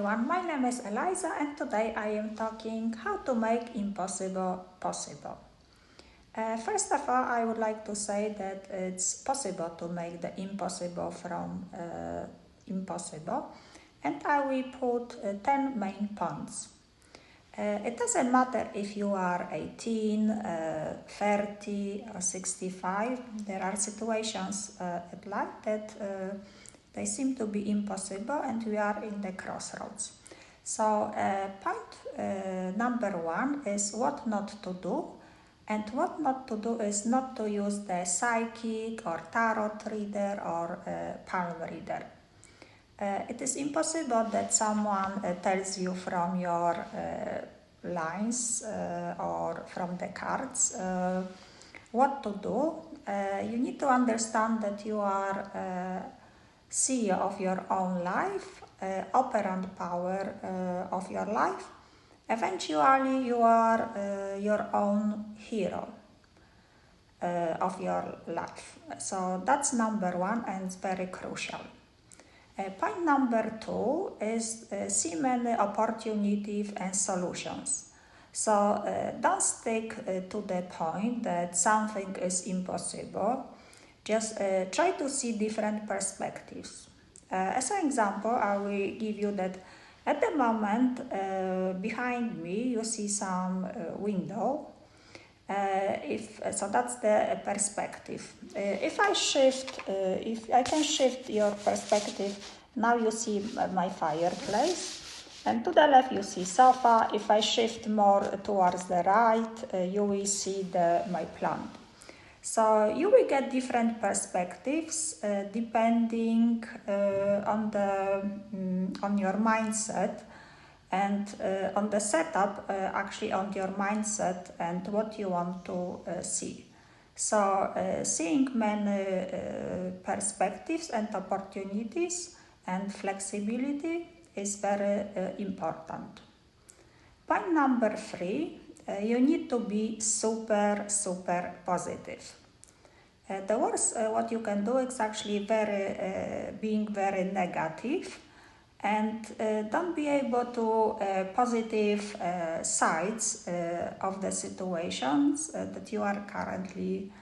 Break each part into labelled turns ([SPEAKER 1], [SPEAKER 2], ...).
[SPEAKER 1] everyone, my name is Eliza and today I am talking how to make impossible possible. First of all, I would like to say that it's possible to make the impossible from impossible, and I will put 10 main points. It doesn't matter if you are 18, 30 or 65, there are situations at life that they seem to be impossible and we are in the crossroads. So point number one is what not to do. And what not to do is not to use the psychic or tarot reader or palm reader. It is impossible that someone tells you from your lines or from the cards what to do. You need to understand that you are CEO of your own life, operant power of your life. Eventually, you are your own hero of your life. So that's number one, and it's very crucial. Point number two is see many opportunities and solutions. So don't stick to the point that something is impossible. Just try to see different perspectives. As an example, I will give you that at the moment behind me you see some window. So that's the perspective. If I can shift your perspective, now you see my fireplace, and to the left you see sofa. If I shift more towards the right, you will see my plant. So you will get different perspectives depending on your mindset and on the setup, actually on your mindset and what you want to see. So seeing many perspectives and opportunities and flexibility is very important. Point number three, you need to be super positive. The worst what you can do is actually being very negative, and don't be able to positive sides of the situations that you are currently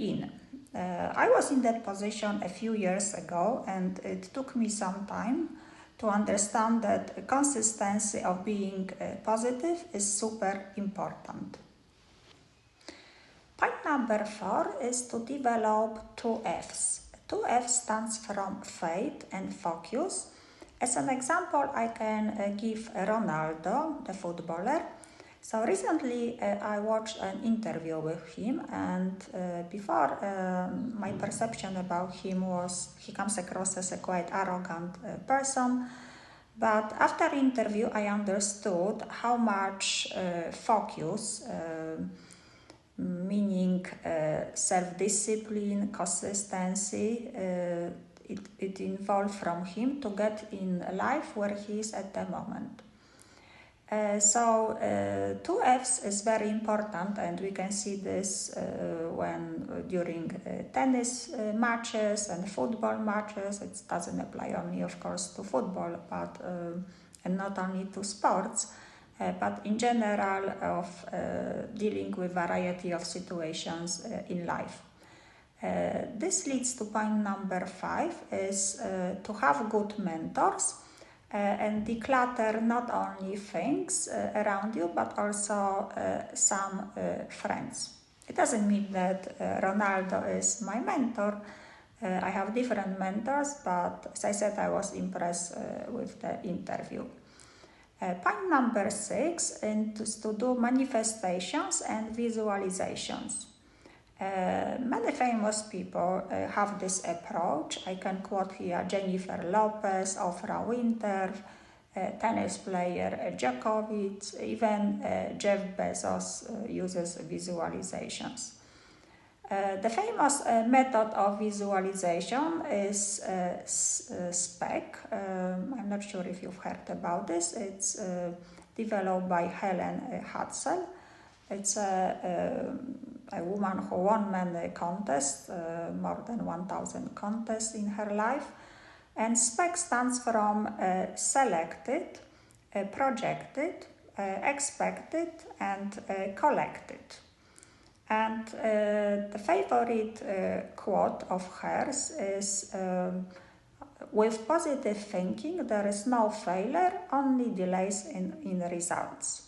[SPEAKER 1] in. I was in that position a few years ago, and it took me some time to understand that consistency of being positive is super important. Point number four is to develop 2 Fs. 2 Fs stands from faith and focus. As an example, I can give Ronaldo, the footballer. So recently I watched an interview with him, and before my perception about him was he comes across as a quite arrogant person. But after the interview I understood how much focus, meaning self-discipline, consistency, it involved from him to get in life where he is at the moment. So 2 Fs is very important, and we can see this during tennis matches and football matches. It doesn't apply only, of course, to football, but and not only to sports, but in general of dealing with variety of situations in life. This leads to point number 5 is to have good mentors and declutter not only things around you but also some friends. It doesn't mean that Ronaldo is my mentor. I have different mentors, but as I said, I was impressed with the interview. Point number 6 is to do manifestations and visualizations. Many famous people have this approach. I can quote here Jennifer Lopez, Oprah Winfrey, tennis player Djokovic, even Jeff Bezos uses visualizations. The famous method of visualization is SPEC. I'm not sure if you've heard about this. It's developed by Helene Hadsell. It's a woman who won many contests, more than 1,000 contests in her life. And SPEC stands from selected, projected, expected, and collected. And the favorite quote of hers is, with positive thinking, there is no failure, only delays in results.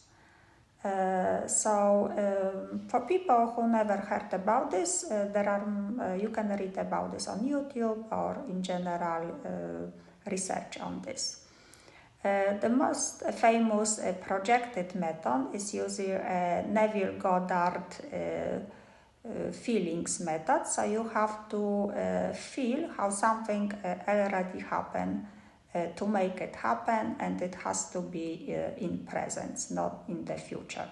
[SPEAKER 1] For people who never heard about this, you can read about this on YouTube or in general research on this. The most famous projected method is using Neville Goddard feelings method. So you have to feel how something already happened to make it happen, and it has to be in presence, not in the future.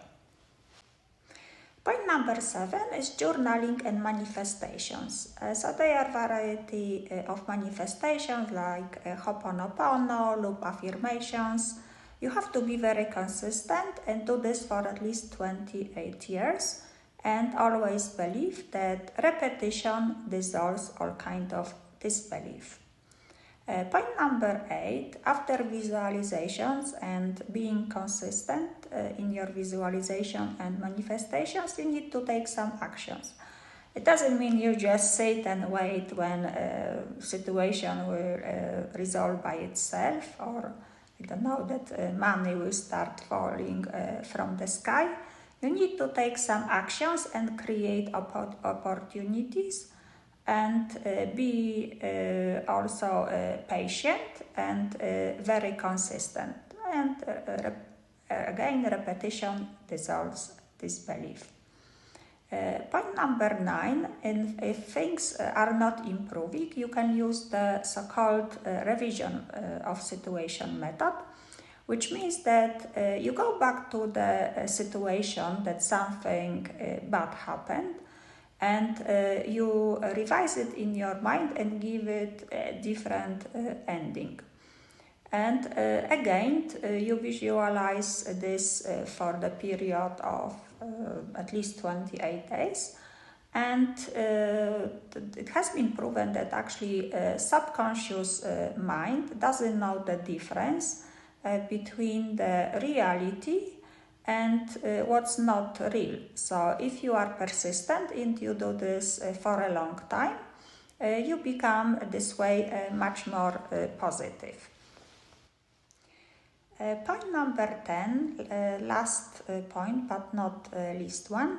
[SPEAKER 1] Point number 7 is journaling and manifestations. So there are variety of manifestations like Ho'oponopono, loop affirmations. You have to be very consistent and do this for at least 28 years, and always believe that repetition dissolves all kind of disbelief. Point number 8, after visualizations and being consistent in your visualization and manifestations, you need to take some actions. It doesn't mean you just sit and wait when a situation will resolve by itself, or I don't know, that money will start falling from the sky. You need to take some actions and create opportunities, and be also patient and very consistent. And again, repetition dissolves disbelief. Point number 9, if things are not improving, you can use the so-called revision of situation method, which means that you go back to the situation that something bad happened, and you revise it in your mind and give it a different ending. And again, you visualize this for the period of at least 28 days. And it has been proven that actually subconscious mind doesn't know the difference between the reality and what's not real. So if you are persistent and you do this for a long time, you become this way much more positive. Point number 10, last point but not least one,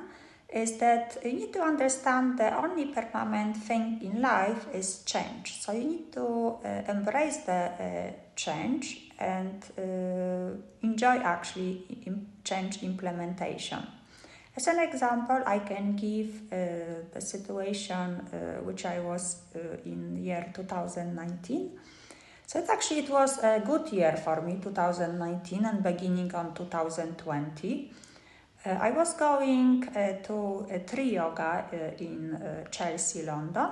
[SPEAKER 1] is that you need to understand the only permanent thing in life is change. So you need to embrace the change and enjoy actually change implementation. As an example, I can give the situation which I was in year 2019. So it was a good year for me, 2019, and beginning on 2020. I was going to Tree Yoga in Chelsea, London.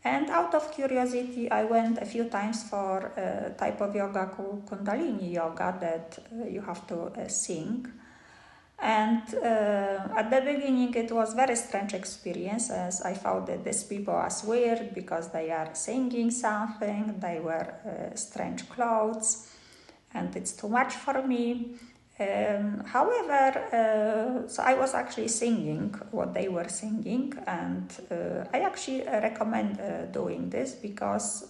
[SPEAKER 1] And out of curiosity, I went a few times for a type of yoga called Kundalini yoga that you have to sing. And at the beginning, it was a very strange experience, as I found that these people as weird because they are singing something, they wear strange clothes, and it's too much for me. However, so I was actually singing what they were singing, and I actually recommend doing this because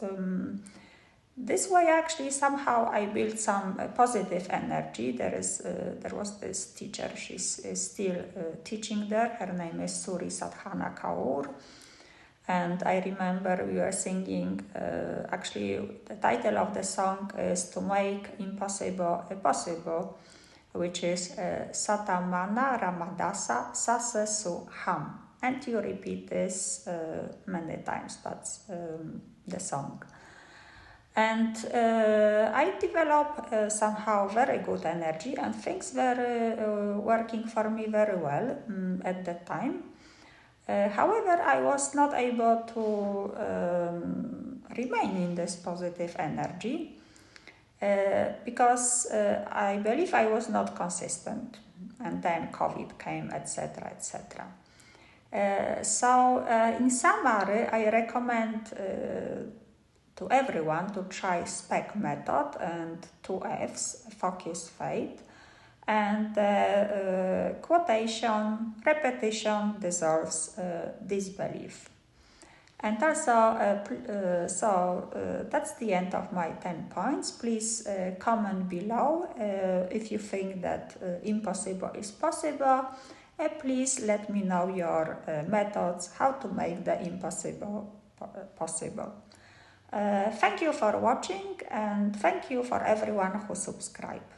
[SPEAKER 1] this way actually somehow I built some positive energy. There was this teacher, she's still teaching there, her name is Suri Sadhana Kaur, and I remember we were singing, actually the title of the song is To Make Impossible Possible, which is Satamana Ramadasa Sase Su Ham. And you repeat this many times, that's the song. And I developed somehow very good energy, and things were working for me very well at that time. However, I was not able to remain in this positive energy. Because I believe I was not consistent, and then COVID came, etc., etc. So in summary, I recommend to to everyone to try SPEC method and 2Fs, focus, faith, and quotation, repetition dissolves disbelief. And also, that's the end of my 10 points. Please comment below if you think that impossible is possible. Please let me know your methods, how to make the impossible possible. Thank you for watching, and thank you for everyone who subscribed.